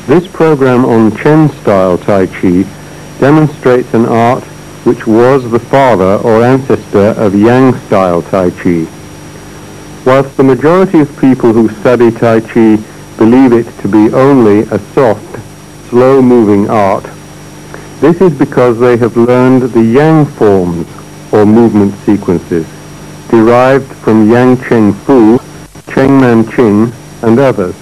This program on Chen-style Tai Chi demonstrates an art which was the father or ancestor of Yang-style Tai Chi. Whilst the majority of people who study Tai Chi believe it to be only a soft, slow-moving art, this is because they have learned the Yang forms or movement sequences derived from Yang Cheng Fu, Cheng Man Ching, and others,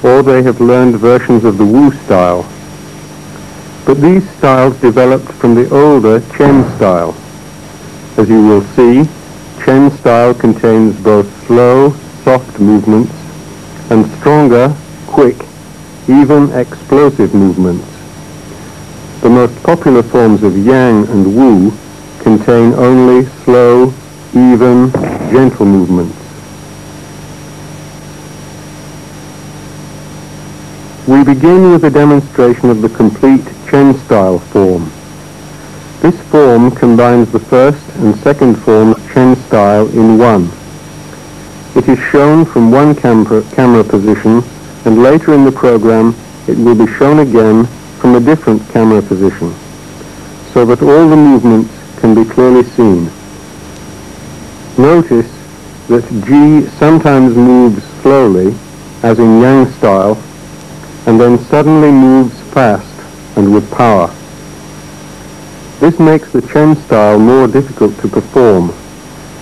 or they have learned versions of the Wu style. But these styles developed from the older Chen style. As you will see, Chen style contains both slow, soft movements and stronger, quick, even explosive movements. The most popular forms of Yang and Wu contain only slow, even, gentle movements. We begin with a demonstration of the complete Chen-style form. This form combines the first and second forms of Chen style in one. It is shown from one camera position, and later in the program it will be shown again from a different camera position, so that all the movements can be clearly seen. Notice that Ji sometimes moves slowly, as in Yang style, and then suddenly moves fast and with power. This makes the Chen style more difficult to perform,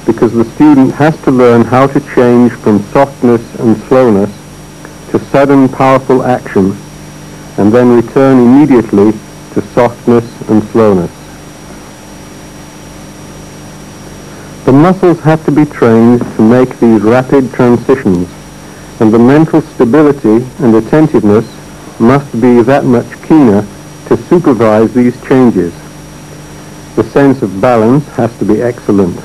because the student has to learn how to change from softness and slowness to sudden powerful action, and then return immediately to softness and slowness. The muscles have to be trained to make these rapid transitions, and the mental stability and attentiveness must be that much keener to supervise these changes. The sense of balance has to be excellent,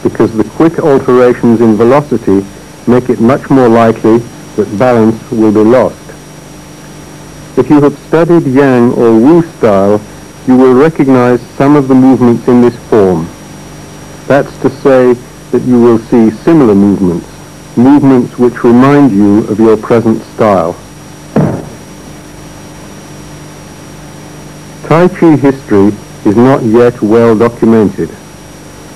because the quick alterations in velocity make it much more likely that balance will be lost. If you have studied Yang or Wu style, you will recognize some of the movements in this form. That's to say that you will see similar movements, movements which remind you of your present style. Tai Chi history is not yet well documented,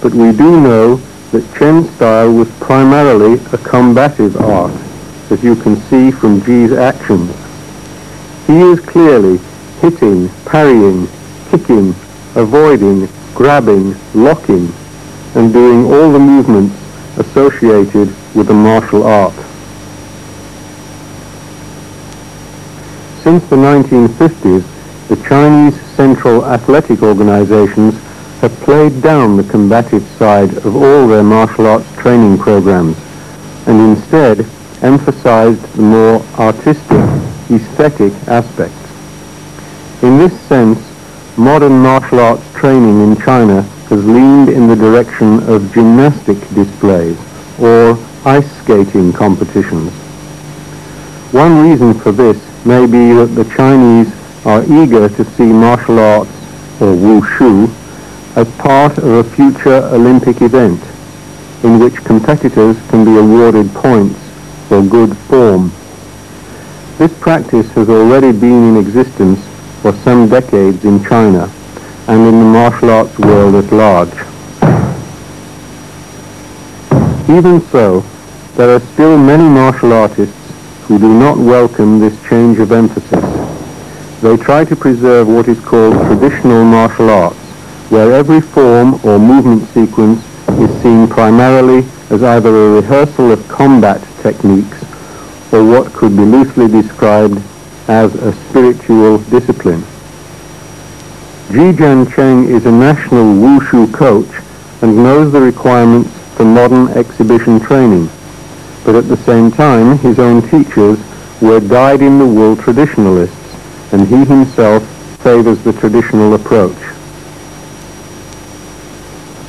but we do know that Chen style was primarily a combative art, as you can see from Ji's actions. He is clearly hitting, parrying, kicking, avoiding, grabbing, locking, and doing all the movements associated with the martial art. Since the 1950s, the Chinese central athletic organizations have played down the combative side of all their martial arts training programs, and instead emphasized the more artistic, aesthetic aspects. In this sense, modern martial arts training in China has leaned in the direction of gymnastic displays or ice skating competitions. One reason for this may be that the Chinese are eager to see martial arts, or wushu, as part of a future Olympic event in which competitors can be awarded points for good form. This practice has already been in existence for some decades in China and in the martial arts world at large. Even so, there are still many martial artists who do not welcome this change of emphasis. They try to preserve what is called traditional martial arts, where every form or movement sequence is seen primarily as either a rehearsal of combat techniques or what could be loosely described as a spiritual discipline. Czyancheng is a national wushu coach and knows the requirements for modern exhibition training, but at the same time his own teachers were dyed-in-the-wool traditionalists, and he himself favors the traditional approach.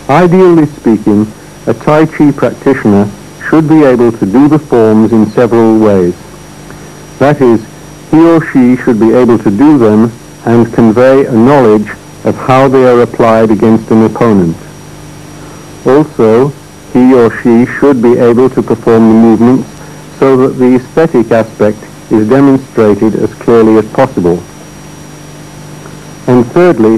Ideally speaking, a Tai Chi practitioner should be able to do the forms in several ways. That is, he or she should be able to do them and convey a knowledge of how they are applied against an opponent. Also, he or she should be able to perform the movements so that the aesthetic aspect is demonstrated as clearly as possible. And thirdly,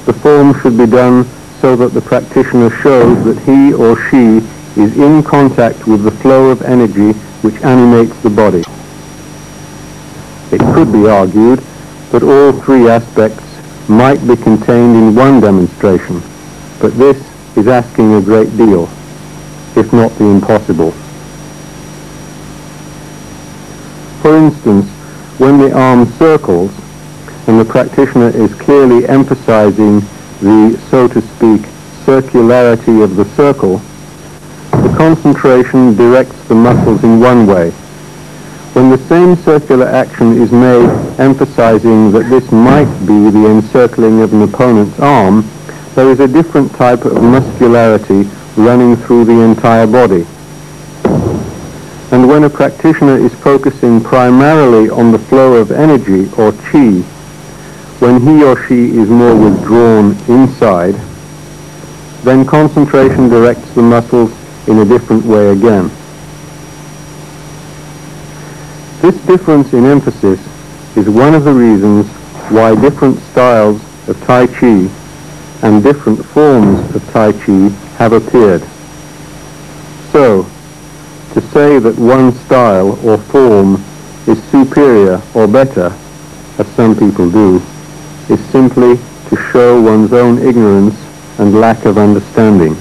the form should be done so that the practitioner shows that he or she is in contact with the flow of energy which animates the body. It could be argued that all three aspects might be contained in one demonstration, but this is asking a great deal, if not the impossible. For instance, when the arm circles and the practitioner is clearly emphasizing the, so to speak, circularity of the circle, the concentration directs the muscles in one way. When the same circular action is made emphasizing that this might be the encircling of an opponent's arm, there is a different type of muscularity running through the entire body. And when a practitioner is focusing primarily on the flow of energy, or qi, when he or she is more withdrawn inside, then concentration directs the muscles in a different way again. This difference in emphasis is one of the reasons why different styles of Tai Chi and different forms of Tai Chi have appeared. So, to say that one style or form is superior or better, as some people do, is simply to show one's own ignorance and lack of understanding.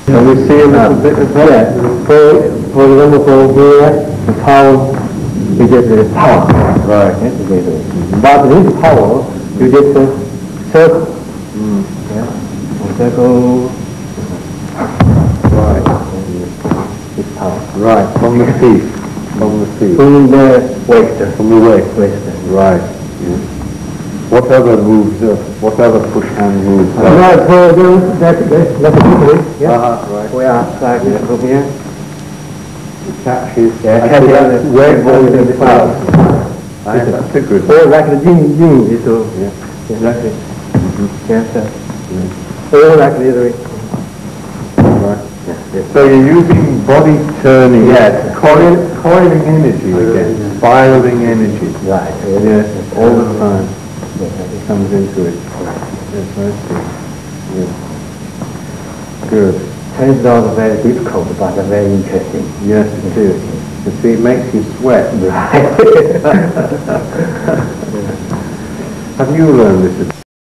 Can we see a little bit of that? for example, for here, the power, you get the power. Right. But this power, you get the circle. Yeah. Circle. Right. This power. Right. From the feet. From the feet. From the waist. From the waist. Right. Yeah. What other moves? What other push hand moves? Right. So that's quickly. Yeah. Right. We are like from here. Catches. Yeah. Actually, that's where all in the the power. That's a good. Or like the yin is so. Yeah. Yeah. Like it. Yes. Yeah. Or like the other way. Right. Yes. So you're using body turning, coiling energy again, spiraling energy. Right. Yes, all the time. It comes into it. Yes, I see. Yes. Good. It's not very difficult, but very interesting. Yes, it is. You see, it makes you sweat. Right. Have you learned this?